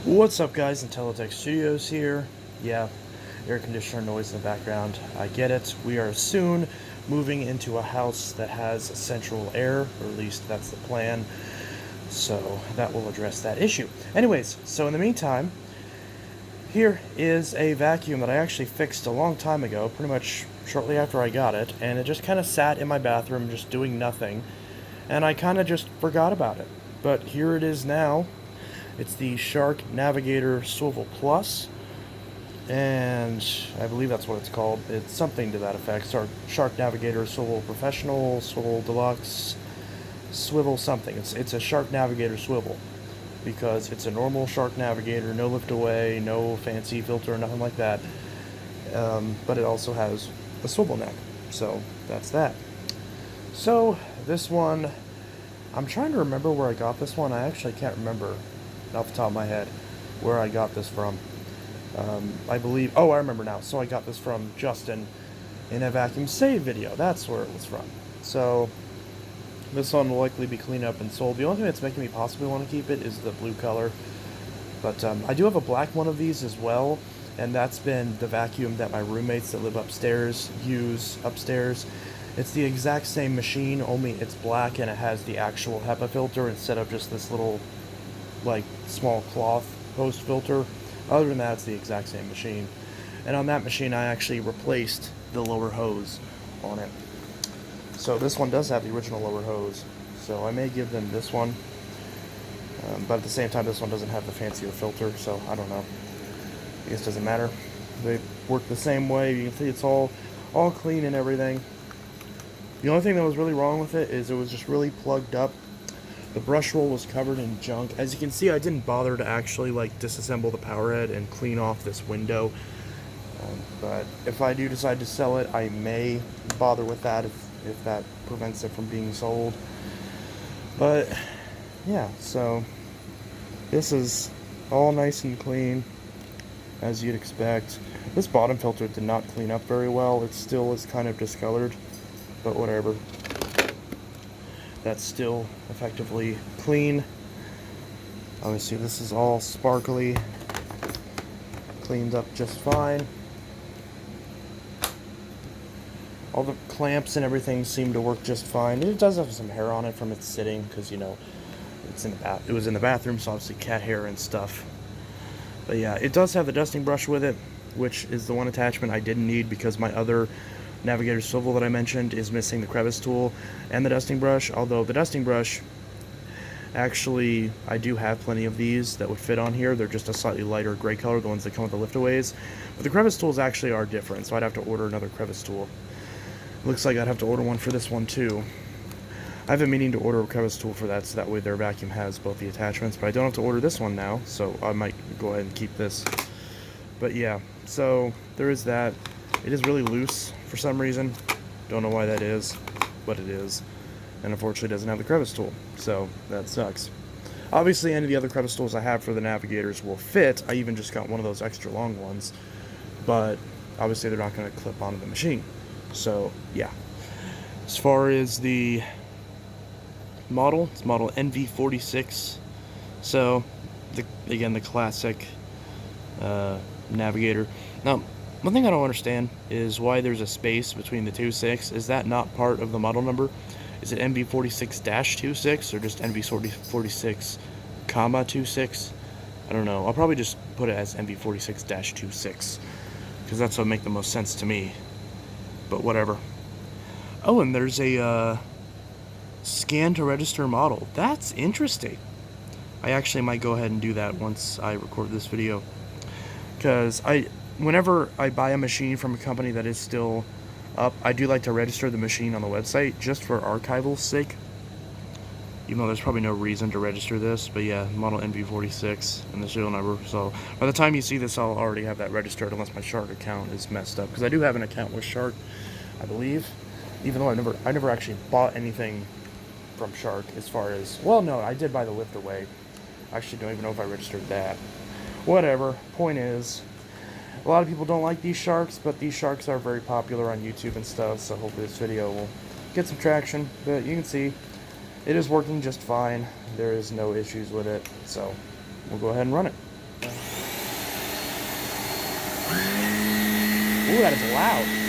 What's up, guys? Intelitech Studios here. Yeah, air conditioner noise in the background. I get it. We are soon moving into a house that has central air, or at least that's the plan. So that will address that issue. Anyways, so in the meantime, here is a vacuum that I actually fixed a long time ago, pretty much shortly after I got it, and it just kind of sat in my bathroom just doing nothing, and I kind of just forgot about it. But here it is now. It's the Shark Navigator Swivel Plus, and I believe that's what it's called. It's something to that effect. Shark Navigator Swivel Professional, Swivel Deluxe, Swivel something. It's a Shark Navigator Swivel because it's a normal Shark Navigator, no lift away, no fancy filter, nothing like that. But it also has a swivel neck, so that's that. So this one, I'm trying to remember where I got this one. I actually can't remember off the top of my head where I got this from. I believe, I remember now. So I got this from Justin in a vacuum save video. That's where it was from. So this one will likely be cleaned up and sold. The only thing that's making me possibly want to keep it is the blue color. But I do have a black one of these as well, and that's been the vacuum that my roommates that live upstairs use upstairs. It's the exact same machine, only it's black and it has the actual HEPA filter instead of just this little, like, small cloth post filter. Other than that, it's the exact same machine. And on that machine, I actually replaced the lower hose on it. So this one does have the original lower hose. So I may give them this one. But at the same time, this one doesn't have the fancier filter, so I don't know. I guess it doesn't matter. They work the same way. You can see it's all clean and everything. The only thing that was really wrong with it is it was just really plugged up. The brush roll was covered in junk. As you can see, I didn't bother to actually disassemble the power head and clean off this window. But if I do decide to sell it, I may bother with that if that prevents it from being sold. But yeah, so this is all nice and clean, as you'd expect. This bottom filter did not clean up very well. It still is kind of discolored, but whatever. That's still effectively clean. Obviously this is all sparkly, cleaned up just fine. All the clamps and everything seem to work just fine. It does have some hair on it from its sitting, because, you know, it was in the bathroom, so obviously cat hair and stuff. But yeah, it does have the dusting brush with it, which is the one attachment I didn't need because my other Navigator swivel that I mentioned is missing the crevice tool and the dusting brush. Although the dusting brush, actually, I do have plenty of these that would fit on here. They're just a slightly lighter gray color, the ones that come with the liftaways. But the crevice tools actually are different, so I'd have to order another crevice tool. Looks like I'd have to order one for this one too. I've been meaning to order a crevice tool for that, so that way their vacuum has both the attachments, but I don't have to order this one now, so I might go ahead and keep this. But yeah, so there is that. It is really loose for some reason. Don't know why that is, but it is. And unfortunately doesn't have the crevice tool, so that sucks. Obviously any of the other crevice tools I have for the Navigators will fit. I even just got one of those extra long ones, but obviously they're not going to clip onto the machine. So yeah. As far as the model, it's model NV46. So again, the classic Navigator. Now, one thing I don't understand is why there's a space between the 26. Is that not part of the model number? Is it NV46-26 or just NV46, 26? I don't know. I'll probably just put it as NV46-26 because that's what would make the most sense to me. But whatever. Oh, and there's a scan to register model. That's interesting. I actually might go ahead and do that once I record this video, because whenever I buy a machine from a company that is still up, I do like to register the machine on the website just for archival sake. Even though there's probably no reason to register this, but yeah, model NV46 and the serial number. So by the time you see this, I'll already have that registered, unless my Shark account is messed up. Because I do have an account with Shark, I believe. Even though I never actually bought anything from Shark as far as, well, no, I did buy the lift away. I actually don't even know if I registered that. Whatever. Point is, a lot of people don't like these Sharks, but these Sharks are very popular on YouTube and stuff, so hopefully this video will get some traction. But you can see it is working just fine. There is no issues with it, so we'll go ahead and run it. Ooh, that is loud.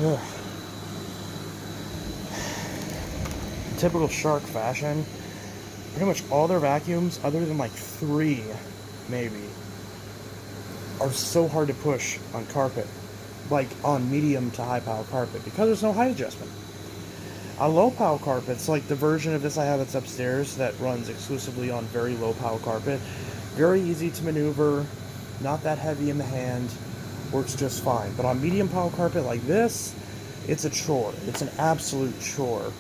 Ugh. Typical Shark fashion, pretty much all their vacuums, other than like 3, maybe, are so hard to push on carpet, like on medium to high pile carpet, because there's no height adjustment. On low pile carpets, like the version of this I have that's upstairs that runs exclusively on very low pile carpet, very easy to maneuver, not that heavy in the hand, works just fine. But on medium pile carpet like this, it's a chore. It's an absolute chore.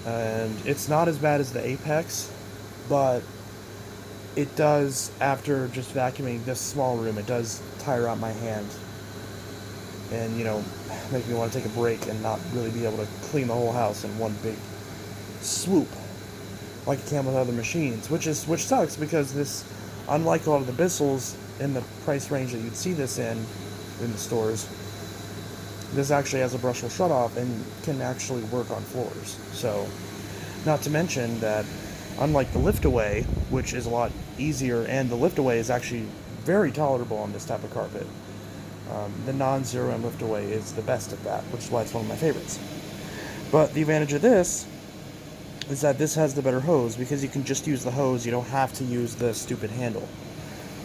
And it's not as bad as the Apex, but it does, after just vacuuming this small room, it does tire out my hand. And, you know, make me want to take a break and not really be able to clean the whole house in one big swoop like it can with other machines, which sucks, because this, unlike a lot of the Bissells in the price range that you'd see this in the stores, this actually has a brushless shutoff and can actually work on floors. So, not to mention that, unlike the lift-away, which is a lot easier, and the lift-away is actually very tolerable on this type of carpet, the non-zero and lift-away is the best at that, which is why it's one of my favorites. But the advantage of this is that this has the better hose, because you can just use the hose, you don't have to use the stupid handle.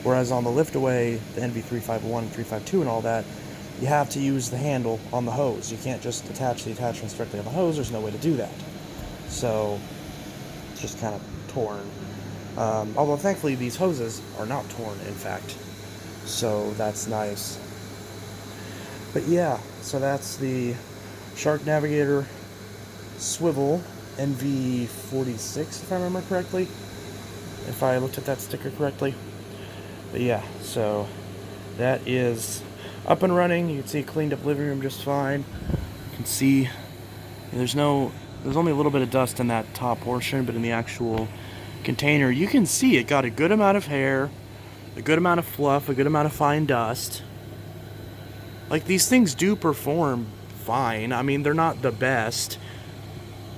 Whereas on the lift-away, the NV351, 352 and all that, you have to use the handle on the hose. You can't just attach the attachments directly on the hose. There's no way to do that. So, it's just kind of torn. Although, thankfully, these hoses are not torn, in fact. So, that's nice. But yeah, so that's the Shark Navigator Swivel NV46, if I remember correctly. If I looked at that sticker correctly. But yeah, so that is up and running. You can see it cleaned up living room just fine. You can see there's only a little bit of dust in that top portion, but in the actual container, you can see it got a good amount of hair, a good amount of fluff, a good amount of fine dust. Like, these things do perform fine. I mean, they're not the best.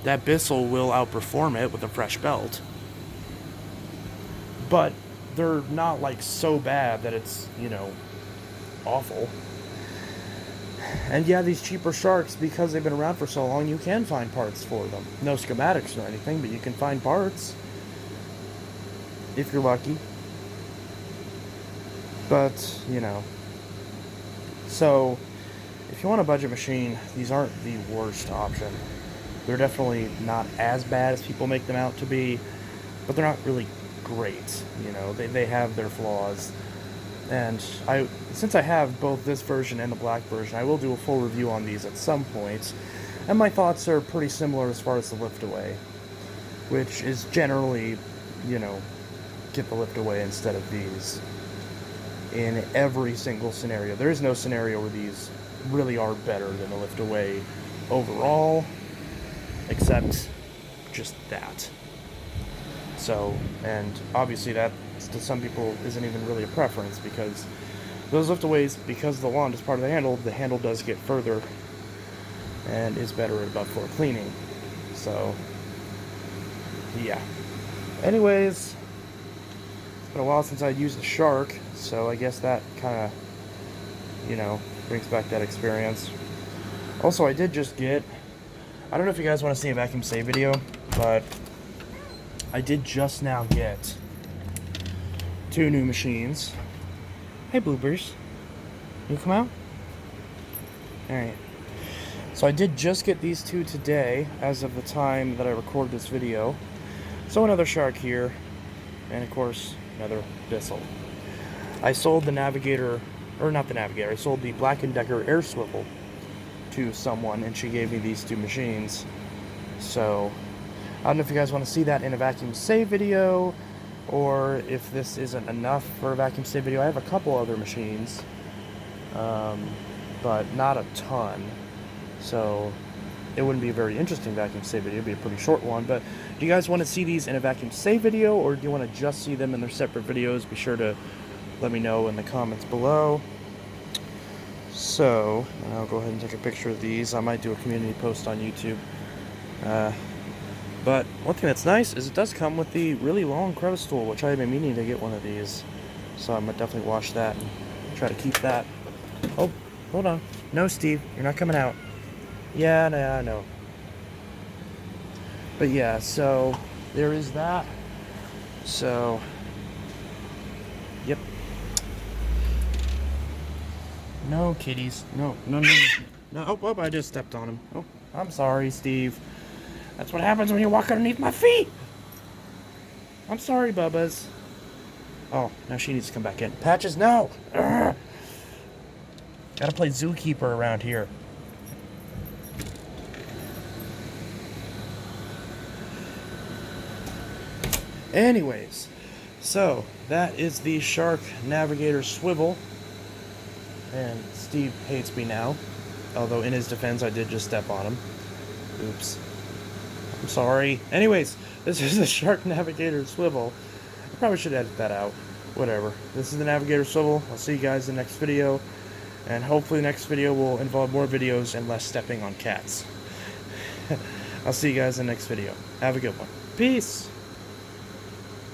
That Bissell will outperform it with a fresh belt. But they're not, like, so bad that it's, you know, awful. And yeah, these cheaper Sharks, because they've been around for so long, you can find parts for them. No schematics or anything, but you can find parts. If you're lucky. But, you know. So, if you want a budget machine, these aren't the worst option. They're definitely not as bad as people make them out to be, but they're not really great. You know, they have their flaws. And since I have both this version and the black version, I will do a full review on these at some point. And my thoughts are pretty similar as far as the lift-away, which is generally, you know, get the lift-away instead of these. In every single scenario. There is no scenario where these really are better than the lift-away overall, except just that. So, and obviously that, to some people, isn't even really a preference, because those lift-aways, because the wand is part of the handle does get further and is better at above floor cleaning. So, yeah. Anyways, it's been a while since I used the Shark, so I guess that kind of, you know, brings back that experience. Also, I did just get, I don't know if you guys want to see a vacuum save video, but I did just now get 2 new machines. Hey, Bloopers. You come out? Alright. So I did just get these 2 today, as of the time that I record this video. So another Shark here, and of course, another Bissell. I sold the Navigator, or not the Navigator, I sold the Black & Decker Air Swivel to someone, and she gave me these 2 machines. So, I don't know if you guys want to see that in a vacuum save video, or if this isn't enough for a vacuum save video. I have a couple other machines, but not a ton. So, it wouldn't be a very interesting vacuum save video. It'd be a pretty short one. But do you guys want to see these in a vacuum save video, or do you want to just see them in their separate videos? Be sure to let me know in the comments below. So, I'll go ahead and take a picture of these. I might do a community post on YouTube. But one thing that's nice is it does come with the really long crevice tool, which I've been meaning to get one of these. So I might definitely wash that and try to keep that. Oh, hold on. No, Steve, you're not coming out. Yeah, I know. But yeah, so there is that. So, yep. No, kitties. No. No, oh, I just stepped on him. Oh, I'm sorry, Steve. That's what happens when you walk underneath my feet. I'm sorry, Bubba's. Oh, now she needs to come back in. Patches, no! Urgh. Gotta play zookeeper around here. Anyways, so that is the Shark Navigator Swivel. And Steve hates me now. Although in his defense, I did just step on him. Oops. I'm sorry. Anyways, this is the Shark Navigator Swivel. I probably should edit that out. Whatever. This is the Navigator Swivel. I'll see you guys in the next video. And hopefully the next video will involve more videos and less stepping on cats. I'll see you guys in the next video. Have a good one. Peace!